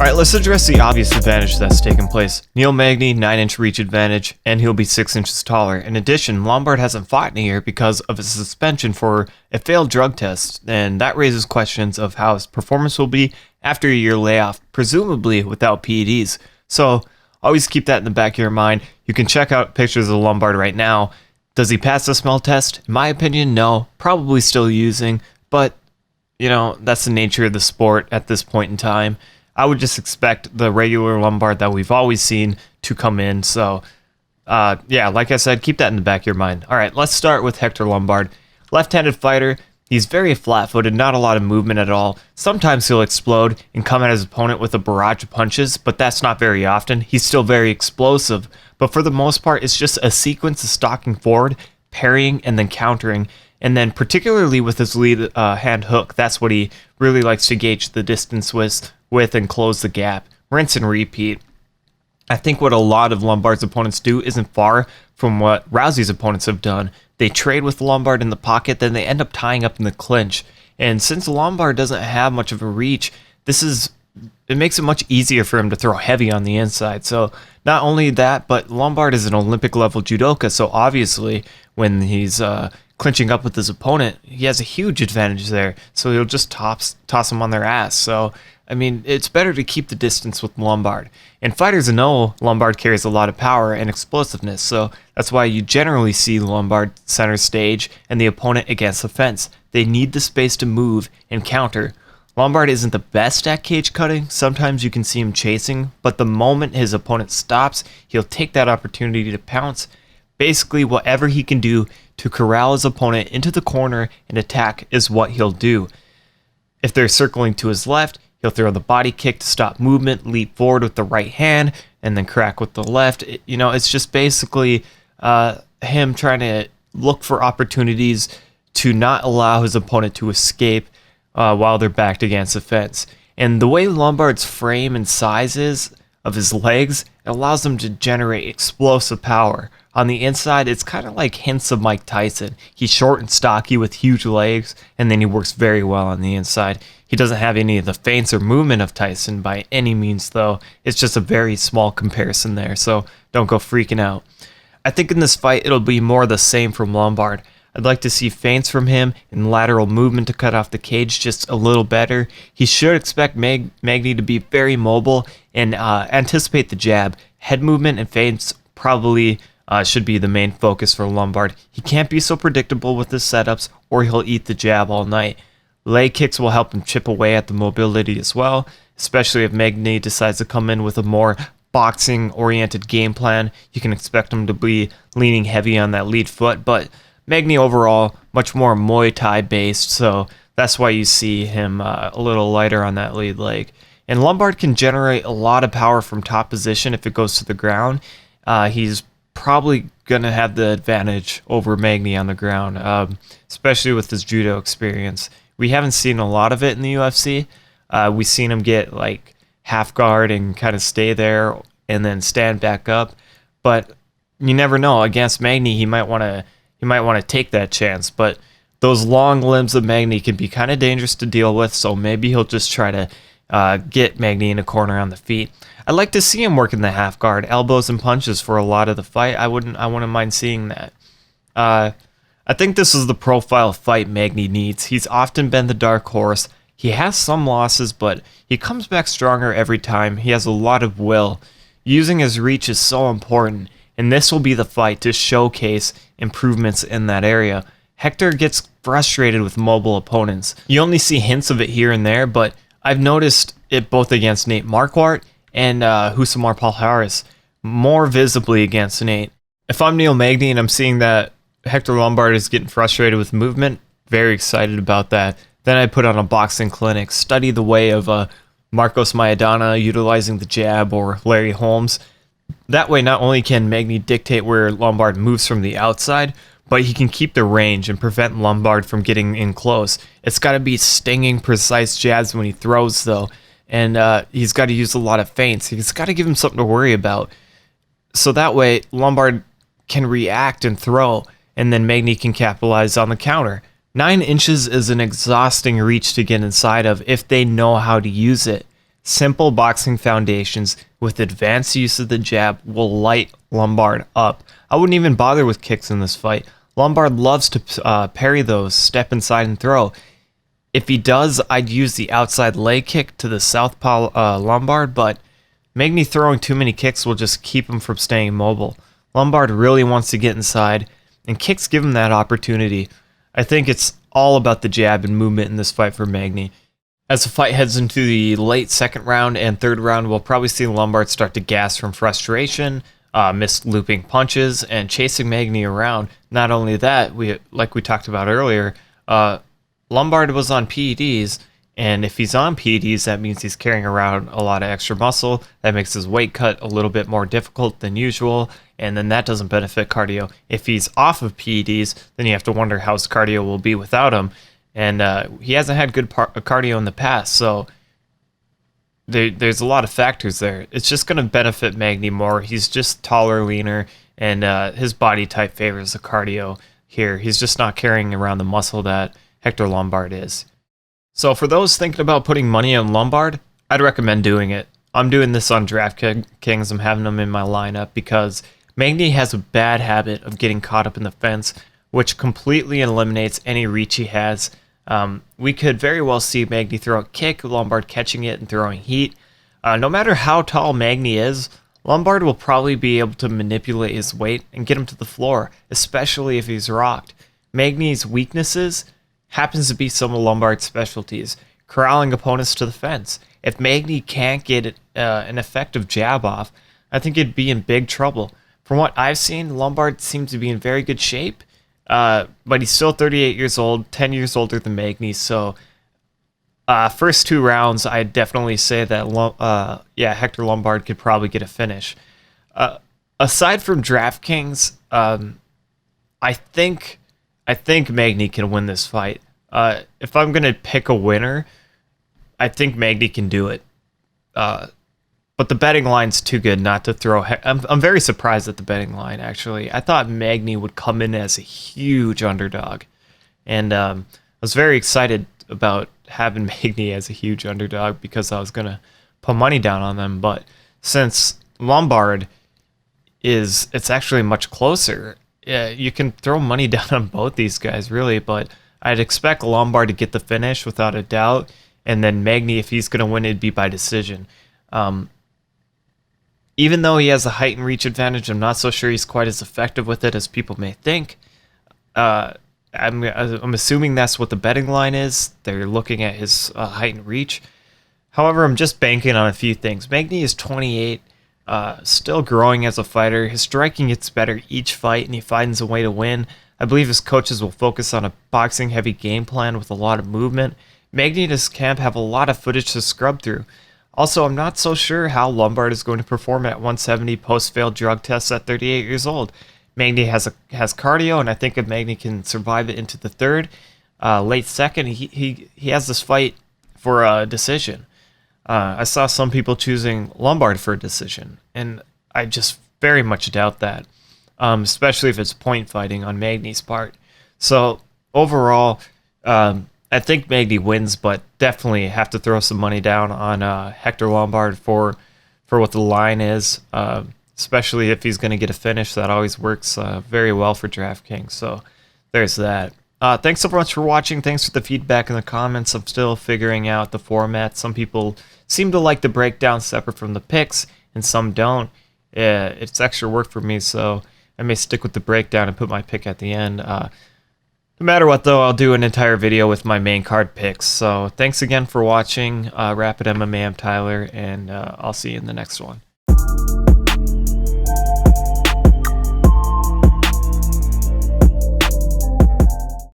Alright, let's address the obvious advantage that's taken place. Neil Magny, 9-inch reach advantage, and he'll be 6 inches taller. In addition, Lombard hasn't fought in a year because of his suspension for a failed drug test, and that raises questions of how his performance will be after a year layoff, presumably without PEDs. So, always keep that in the back of your mind. You can check out pictures of Lombard right now. Does he pass the smell test? In my opinion, no. Probably still using, but, that's the nature of the sport at this point in time. I would just expect the regular Lombard that we've always seen to come in. So, like I said, keep that in the back of your mind. All right, let's start with Hector Lombard. Left-handed fighter. He's very flat-footed, not a lot of movement at all. Sometimes he'll explode and come at his opponent with a barrage of punches, but that's not very often. He's still very explosive, but for the most part, it's just a sequence of stalking forward, parrying, and then countering. And then particularly with his lead hand hook, that's what he really likes to gauge the distance with and close the gap. Rinse and repeat. I think what a lot of Lombard's opponents do isn't far from what Rousey's opponents have done. They trade with Lombard in the pocket, then they end up tying up in the clinch. And since Lombard doesn't have much of a reach, it makes it much easier for him to throw heavy on the inside. So not only that, but Lombard is an Olympic level judoka, so obviously when he's clinching up with his opponent, he has a huge advantage there. So he'll just toss him on their ass. So it's better to keep the distance with Lombard. And fighters know Lombard carries a lot of power and explosiveness, so that's why you generally see Lombard center stage and the opponent against the fence. They need the space to move and counter. Lombard isn't the best at cage cutting. Sometimes you can see him chasing, but the moment his opponent stops, he'll take that opportunity to pounce. Basically, whatever he can do to corral his opponent into the corner and attack is what he'll do. If they're circling to his left, he'll throw the body kick to stop movement, leap forward with the right hand, and then crack with the left. It's just basically him trying to look for opportunities to not allow his opponent to escape while they're backed against the fence. And the way Lombard's frame and size is of his legs, it allows him to generate explosive power. On the inside, it's kind of like hints of Mike Tyson. He's short and stocky with huge legs, and then he works very well on the inside. He doesn't have any of the feints or movement of Tyson by any means, though. It's just a very small comparison there, so don't go freaking out. I think in this fight, it'll be more the same from Lombard. I'd like to see feints from him and lateral movement to cut off the cage just a little better. He should expect Magny to be very mobile and anticipate the jab. Head movement and feints probably should be the main focus for Lombard. He can't be so predictable with his setups or he'll eat the jab all night. Leg kicks will help him chip away at the mobility as well, especially if Magny decides to come in with a more boxing-oriented game plan. You can expect him to be leaning heavy on that lead foot, but Magny overall, much more Muay Thai based, so that's why you see him a little lighter on that lead leg. And Lombard can generate a lot of power from top position if it goes to the ground. He's probably going to have the advantage over Magny on the ground, especially with his judo experience. We haven't seen a lot of it in the UFC. We've seen him get like half guard and kind of stay there and then stand back up. But you never know. Against Magny, he might want to take that chance. But those long limbs of Magny can be kind of dangerous to deal with. So maybe he'll just try to get Magny in a corner on the feet. I'd like to see him working the half guard, elbows and punches for a lot of the fight. I wouldn't mind seeing that. I think this is the profile fight Magny needs. He's often been the dark horse. He has some losses, but he comes back stronger every time. He has a lot of will. Using his reach is so important, and this will be the fight to showcase improvements in that area. Hector gets frustrated with mobile opponents. You only see hints of it here and there, but I've noticed it both against Nate Marquardt and Husamar Palhares, more visibly against Nate. If I'm Neil Magny and I'm seeing that Hector Lombard is getting frustrated with movement, very excited about that. Then I put on a boxing clinic, study the way of Marcos Maidana utilizing the jab or Larry Holmes. That way, not only can Magny dictate where Lombard moves from the outside, but he can keep the range and prevent Lombard from getting in close. It's got to be stinging, precise jabs when he throws, though, and he's got to use a lot of feints. He's got to give him something to worry about. So that way, Lombard can react and throw, and then Magny can capitalize on the counter. 9 inches is an exhausting reach to get inside of if they know how to use it. Simple boxing foundations with advanced use of the jab will light Lombard up. I wouldn't even bother with kicks in this fight. Lombard loves to parry those, step inside and throw. If he does, I'd use the outside leg kick to the southpaw Lombard, but Magny throwing too many kicks will just keep him from staying mobile. Lombard really wants to get inside, and kicks give him that opportunity. I think it's all about the jab and movement in this fight for Magny. As the fight heads into the late second round and third round, we'll probably see Lombard start to gas from frustration, miss looping punches, and chasing Magny around. Not only that, like we talked about earlier, Lombard was on PEDs, and if he's on PEDs, that means he's carrying around a lot of extra muscle. That makes his weight cut a little bit more difficult than usual, and then that doesn't benefit cardio. If he's off of PEDs, then you have to wonder how his cardio will be without him. And he hasn't had good cardio in the past, so there's a lot of factors there. It's just going to benefit Magny more. He's just taller, leaner, and his body type favors the cardio here. He's just not carrying around the muscle that Hector Lombard is. So for those thinking about putting money on Lombard, I'd recommend doing it. I'm doing this on DraftKings. I'm having him in my lineup because Magny has a bad habit of getting caught up in the fence, which completely eliminates any reach he has. We could very well see Magny throw a kick, Lombard catching it and throwing heat. No matter how tall Magny is, Lombard will probably be able to manipulate his weight and get him to the floor, especially if he's rocked. Magny's weaknesses happens to be some of Lombard's specialties, corralling opponents to the fence. If Magny can't get an effective jab off, I think he'd be in big trouble. From what I've seen, Lombard seems to be in very good shape, but he's still 38 years old, 10 years older than Magny, so first two rounds, I'd definitely say that Hector Lombard could probably get a finish. Aside from DraftKings, I think Magny can win this fight. If I'm gonna pick a winner, I think Magny can do it. But the betting line's too good not to throw. I'm very surprised at the betting line, actually. I thought Magny would come in as a huge underdog, and I was very excited about having Magny as a huge underdog because I was gonna put money down on them. But since Lombard it's actually much closer. Yeah, you can throw money down on both these guys, really, but I'd expect Lombard to get the finish without a doubt, and then Magny, if he's going to win, it'd be by decision. Even though he has a height and reach advantage, I'm not so sure he's quite as effective with it as people may think. I'm assuming that's what the betting line is. They're looking at his height and reach. However, I'm just banking on a few things. Magny is 28, still growing as a fighter. His striking gets better each fight, and he finds a way to win. I believe his coaches will focus on a boxing-heavy game plan with a lot of movement. Magny and his camp have a lot of footage to scrub through. Also, I'm not so sure how Lombard is going to perform at 170 post-failed drug tests at 38 years old. Magny has cardio, and I think if Magny can survive it into the third, late second, he has this fight for a decision. I saw some people choosing Lombard for a decision, and I just very much doubt that, especially if it's point fighting on Magny's part. So overall, I think Magny wins, but definitely have to throw some money down on Hector Lombard for what the line is, especially if he's going to get a finish. That always works very well for DraftKings. So there's that. Thanks so much for watching. Thanks for the feedback in the comments. I'm still figuring out the format. Some people seem to like the breakdown separate from the picks, and some don't. It's extra work for me, so I may stick with the breakdown and put my pick at the end. No matter what, though, I'll do an entire video with my main card picks. So thanks again for watching. Rapid MMA, I'm Tyler, and I'll see you in the next one.